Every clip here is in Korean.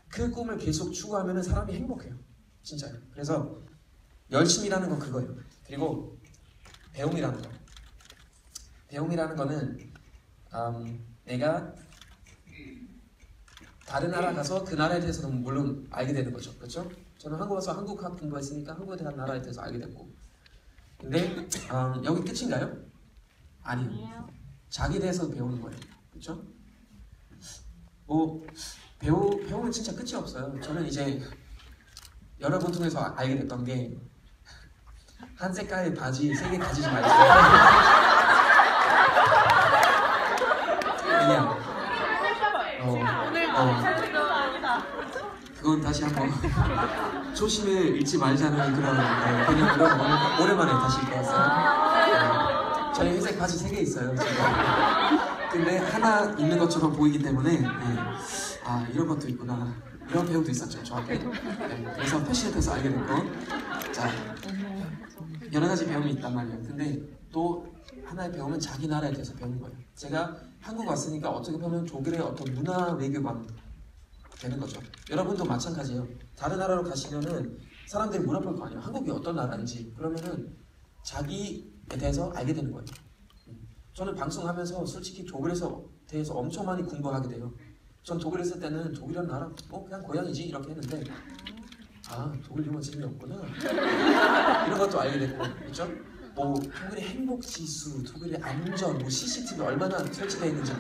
그 꿈을 계속 추구하면 사람이 행복해요. 진짜요. 그래서 열심이라는 건 그거예요. 그리고 배움이라는 거. 배움이라는 거는 내가 다른 나라 가서 그 나라에 대해서도 물론 알게 되는 거죠. 그렇죠? 저는 한국 와서 한국학 공부했으니까 한국에 대한 나라에 대해서 알게 됐고, 근데 여기 끝인가요? 아니에요. 자기에 대해서 배우는 거예요. 그렇죠? 뭐 배우면 진짜 끝이 없어요. 저는 이제 여러분 통해서 알게 됐던 게 한 색깔의 바지 3개 가지지 말자. 그냥 그건 다시 한번 초심을 잃지 말자는 그런 개념으로 오랜만에 다시 읽고 왔어요. 저희 회색 바지 3개 있어요 지금. 근데 하나 있는 것처럼 보이기 때문에 아 이런 것도 있구나, 이런 배우도 있었죠 저한테. 그래서 패션에 대해서 알게 됐고, 자 여러 가지 배움이 있단 말이에요. 근데 또 하나의 배움은 자기 나라에 대해서 배우는 거예요. 제가 한국 왔으니까 어떻게 보면 독일의 어떤 문화 외교관 되는 거죠. 여러분도 마찬가지예요. 다른 나라로 가시면은 사람들이 물어볼 거 아니에요. 한국이 어떤 나라인지. 그러면은 자기에 대해서 알게 되는 거예요. 저는 방송하면서 솔직히 독일에서 대해서 엄청 많이 공부하게 돼요. 전 독일에 있을 때는 독일이란 나라 그냥 고향이지 이렇게 했는데, 아 독일 용어 재미없구나 이런 것도 알게 됐고, 그렇죠? 뭐 독일의 행복지수, 독일의 안전, 뭐 CCTV 얼마나 설치되어 있는지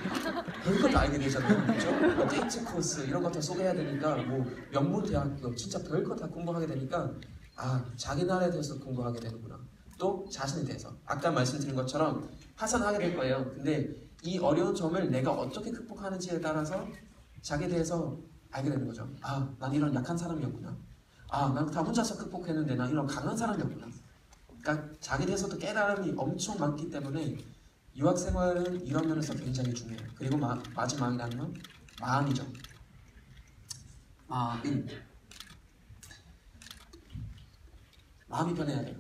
그런 것도 알게 되잖아요. 그렇죠? 뭐 데이트 코스 이런 거 다 소개해야 되니까, 뭐 명문대학교 진짜 별거 다 공부하게 되니까 아 자기 나라에 대해서 공부하게 되는구나. 또 자신에 대해서 아까 말씀드린 것처럼 파산하게 될 거예요. 근데 이 어려운 점을 내가 어떻게 극복하는지에 따라서 자기에 대해서 알게 되는 거죠. 아 난 이런 약한 사람이었구나. 아 난 다 혼자서 극복했는데 난 이런 강한 사람이었구나. 그러니까 자기에 대해서도 깨달음이 엄청 많기 때문에 유학생활은 이런 면에서 굉장히 중요해요. 그리고 마지막이라면 마음이죠. 마음이 변해야 돼요.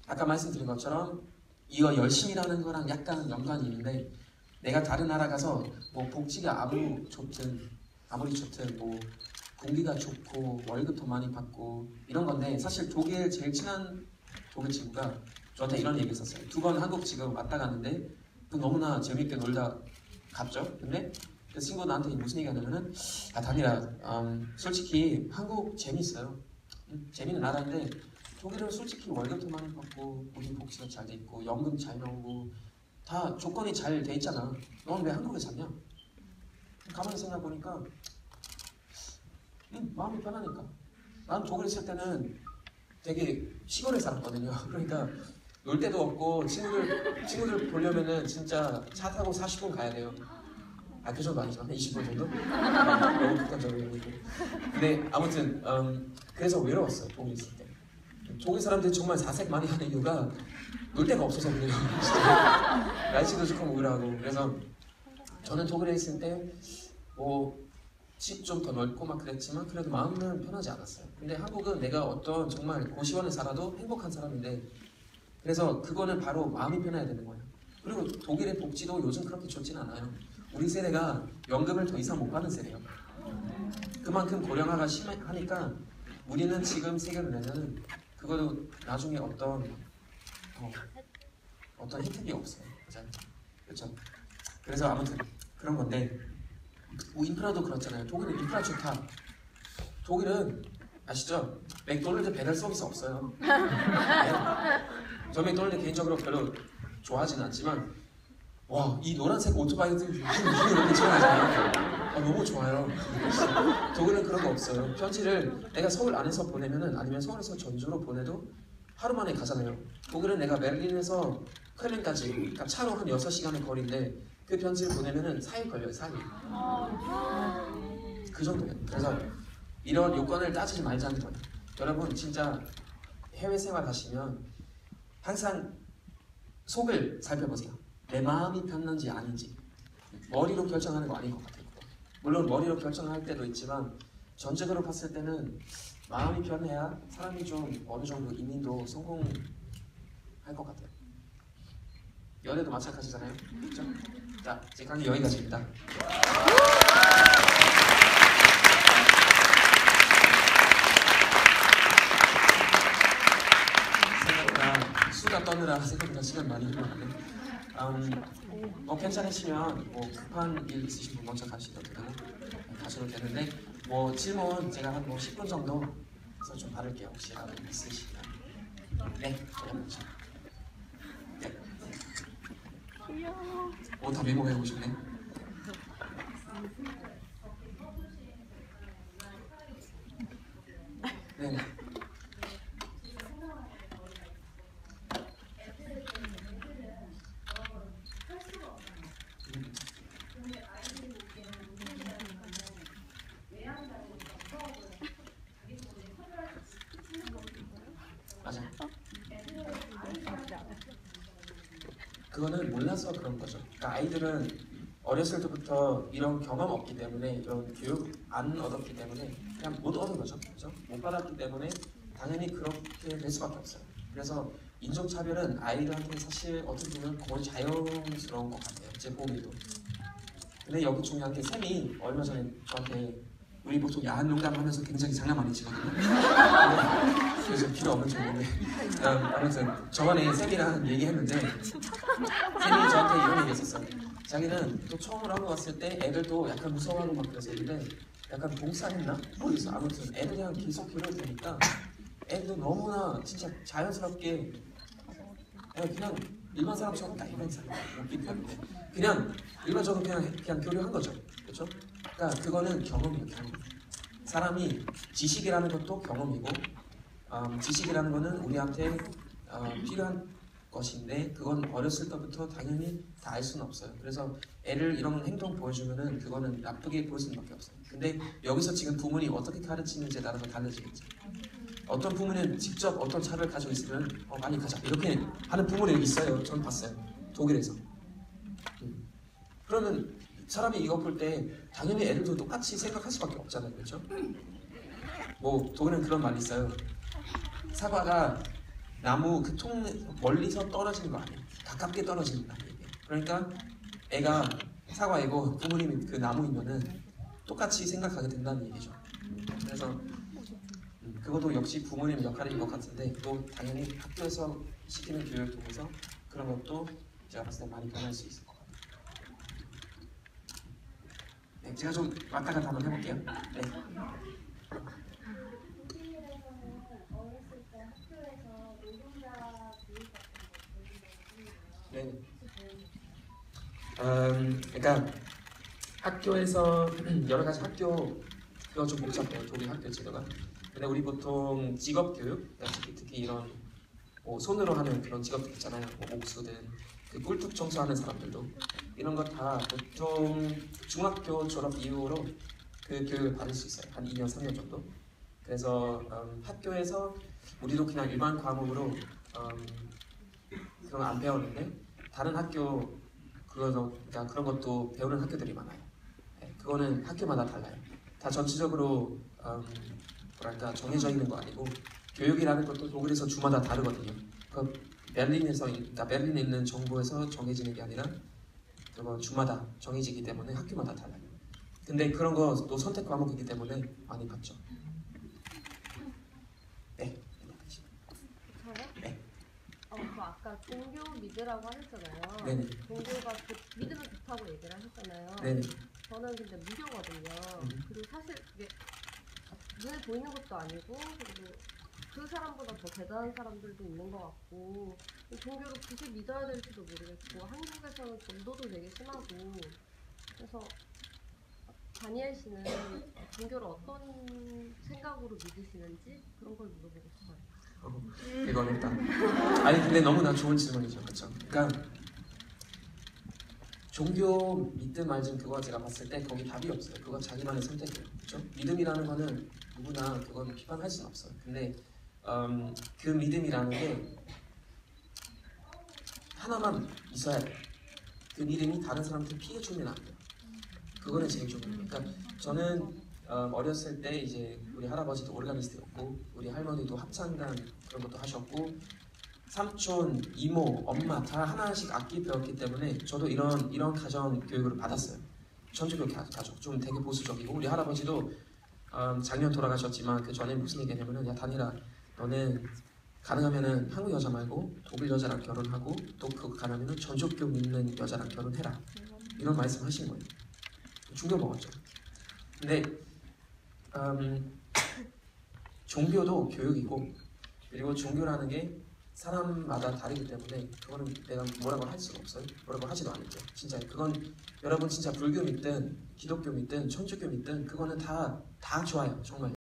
아까 말씀드린 것처럼 이거 열심이라는 거랑 약간 연관이 있는데, 내가 다른 나라 가서 뭐 복지가 아무리 좋든 뭐 공기가 좋고 월급도 많이 받고 이런 건데, 사실 독일 제일 친한 독일 친구가 저한테 이런 얘기 했었어요. 2번 한국 지금 왔다 갔는데 너무나 재밌게 놀다 갔죠. 근데 그 친구 나한테 무슨 얘기 하냐면은, 야 다니라 솔직히 한국 재밌어요. 재밌는 나라인데 독일은 솔직히 월급도 많이 받고 우리 복지도 잘 돼 있고 연금 잘 나오고 다 조건이 잘 돼 있잖아. 너는 왜 한국에 샀냐? 가만히 생각해보니까 마음이 편하니까. 난 독일에 있을 때는 되게 시골에 살았거든요. 그러니까 놀 데도 없고 친구들 보려면은 진짜 차 타고 40분 가야 돼요. 그 정도 아니지만 20분 정도? 너무 극단적이고. 근데 아무튼 그래서 외로웠어요. 독일에 있을 때. 독일 사람들이 정말 사색 많이 하는 이유가 놀 데가 없어서 그래요. 날씨도 좋고 우울하고. 그래서 저는 독일에 있을 때 뭐 집 좀 더 넓고 막 그랬지만 그래도 마음은 편하지 않았어요. 근데 한국은 내가 어떤 정말 고시원에 살아도 행복한 사람인데, 그래서 그거는 바로 마음이 편해야 되는 거예요. 그리고 독일의 복지도 요즘 그렇게 좋진 않아요. 우리 세대가 연금을 더 이상 못 받는 세대예요. 그만큼 고령화가 심하니까 우리는 지금 세금을 내면은 그거도 나중에 어떤 혜택이 없어요. 그렇죠? 그래서 아무튼 그런 건데, 뭐 인프라도 그렇잖아요. 독일은 인프라 좋다. 독일은 아시죠? 맥도날드 배달 서비스 없어요. 네. 저 맥도날드 개인적으로 별로 좋아하지는 않지만, 와, 이 노란색 오토바이들 이렇게 지나가잖아요. 너무 좋아요. 독일은 그런 거 없어요. 편지를 내가 서울 안에서 보내면은, 아니면 서울에서 전주로 보내도 하루 만에 가잖아요. 독일은 내가 베를린에서 쾰른까지, 그러니까 차로 한 6시간의 거리인데 그 편지를 보내면은 4일 걸려요. 4일. 그 정도예요. 그래서 이런 요건을 따지지 말자는 거예요. 여러분 진짜 해외 생활 하시면 항상 속을 살펴보세요. 내 마음이 편한지 아닌지. 머리로 결정하는 거 아닌 것 같아요. 물론 머리로 결정할 때도 있지만 전적으로 봤을 때는 마음이 편해야 사람이 좀 어느 정도 이민도 성공할 것 같아요. 연애도 마찬가지잖아요. 그렇죠? 자, 제 강의 여기까지입니다. 생각보다 시간 많이 흘렀는데 뭐 괜찮으시면 뭐 급한 일 있으신 분 먼저 가셔도 되는데 뭐 질문 제가 한 뭐 10분 정도 해서 좀 받을게요. 혹시라도 있으시면. 네, 먼저. 네. 다 메모해 오셨네. 네. 맞아. 그거는 몰라서 그런 거죠. 그러니까 아이들은 어렸을 때부터 이런 경험 없기 때문에 이런 교육 안 얻었기 때문에 그냥 못 얻은 거죠. 그렇죠? 못 받았기 때문에 당연히 그렇게 될 수밖에 없어요. 그래서 인종차별은 아이들한테 사실 어떻게 보면 거의 자연스러운 것 같아요. 제 보기에도. 근데 여기 중요한 게 쌤이 얼마 전에 저한테 우리 보통 야한 농담 하면서 굉장히 장난 많이 치거든요. 그래서 필요 없는 정도인데 아무튼 저번에 쌤이랑 얘기했는데 쌤이 저한테 이런 얘기 했었어요. 자기는 또 처음으로 한국 왔을 때 애들도 약간 무서워하고 막 그랬었는데 약간 봉사했나? 모르겠어. 아무튼 애들이랑 계속 교류를 되니까 애들도 너무나 진짜 자연스럽게 그냥 일반 사람처럼 다 일반 사람 없기 때문에 그냥 일반적으로 그냥 교류한 거죠. 그렇죠? 그러니까 그거는 경험이에요. 경험. 사람이 지식이라는 것도 경험이고 지식이라는 거는 우리한테 필요한 것인데 그건 어렸을 때부터 당연히 다 알 수는 없어요. 그래서 애를 이런 행동 보여주면은 그거는 나쁘게 보일 수밖에 없어요. 근데 여기서 지금 부모님 어떻게 가르치는지에 따라서 달라지겠죠. 어떤 부모는 직접 어떤 차를 가지고 있으면 많이 가자 이렇게 하는 부모님 있어요. 저는 봤어요. 독일에서. 그러면 사람이 이거 볼 때 당연히 애들도 똑같이 생각할 수밖에 없잖아요. 그렇죠? 뭐 독일은 그런 말이 있어요. 사과가 나무 그 통 멀리서 떨어지는 거 아니에요. 가깝게 떨어지는 거 아니에요. 그러니까 애가 사과이고 부모님이 그 나무이면은 똑같이 생각하게 된다는 얘기죠. 그래서 그것도 역시 부모님 역할인 것 같은데 또 당연히 학교에서 시키는 교육을 통해서 그런 것도 제가 봤을 때 많이 변할 수 있을 것 같아요. 네, 제가 좀 왔다 갔다 한번 해볼게요. 네. 네. 그러니까 학교에서 여러 가지 학교가 좀 복잡해요. 독일 학교 제도가. 근데 우리 보통 직업 교육, 특히 이런 뭐 손으로 하는 그런 직업들 있잖아요. 뭐 목수든 그 꿀뚝 청소하는 사람들도 이런 거 다 보통 중학교 졸업 이후로 그 교육을 받을 수 있어요. 한 2년, 3년 정도. 그래서 학교에서 우리도 그냥 일반 과목으로 그런 거 안 배웠는데 다른 학교 그러니까 그런 것도 배우는 학교들이 많아요. 네, 그거는 학교마다 달라요. 다 전체적으로 뭐랄까 정해져 있는 거 아니고 교육이라는 것도 독일에서 주마다 다르거든요. 그 그러니까 베를린에 있는 정부에서 정해지는 게 아니라 그거 주마다 정해지기 때문에 학교마다 달라요. 근데 그런 거 또 선택 과목이기 때문에 많이 받죠. 네. 네. 저 아까 종교 믿으라고 하셨잖아요. 네네. 종교가 믿으면 좋다고 얘기를 하셨잖아요. 네네. 저는 근데 무교거든요. 그리고 사실 이게 눈에 보이는 것도 아니고 그리고 그 사람보다 더 대단한 사람들도 있는 것 같고 종교를 굳이 믿어야 될지도 모르겠고 한국에서는 전도도 되게 심하고 그래서 다니엘 씨는 종교를 어떤 생각으로 믿으시는지 그런 걸 물어보고 싶어요. 이건 일단 아니 근데 너무나 좋은 질문이죠. 그렇죠? 그러니까 종교 믿든 말든 그거 제가 봤을 때 거기 답이 없어요. 그건 자기만의 선택이에요. 그렇죠? 믿음이라는 거는 누구나 그건 비판할 수는 없어요. 근데 그 믿음이라는 게 하나만 있어야 돼요. 그 믿음이 다른 사람한테 피해 주면 안 돼요. 그거는 제일 중요해요. 그러니까 저는 어렸을 때 이제 우리 할아버지도 오르가니스트였고 우리 할머니도 합창단 그런 것도 하셨고 삼촌, 이모, 엄마 다 하나씩 악기 배웠기 때문에 저도 이런 가정 교육을 받았어요. 천주교 가족 좀 되게 보수적이고 우리 할아버지도 작년 돌아가셨지만 그 전에 무슨 얘기냐면은 야 다니라 너는 가능하면은 한국 여자 말고 독일 여자랑 결혼하고 또 그거 가능하면은 전조교 믿는 여자랑 결혼해라 이런 말씀하신 거예요. 충격 먹었죠. 근데 종교도 교육이고 그리고 종교라는 게 사람마다 다르기 때문에 그거는 내가 뭐라고 할 수가 없어요. 뭐라고 하지도 않을게요. 진짜 그건 여러분 진짜 불교 믿든 기독교 믿든 천주교 믿든 그거는 다 좋아요. 정말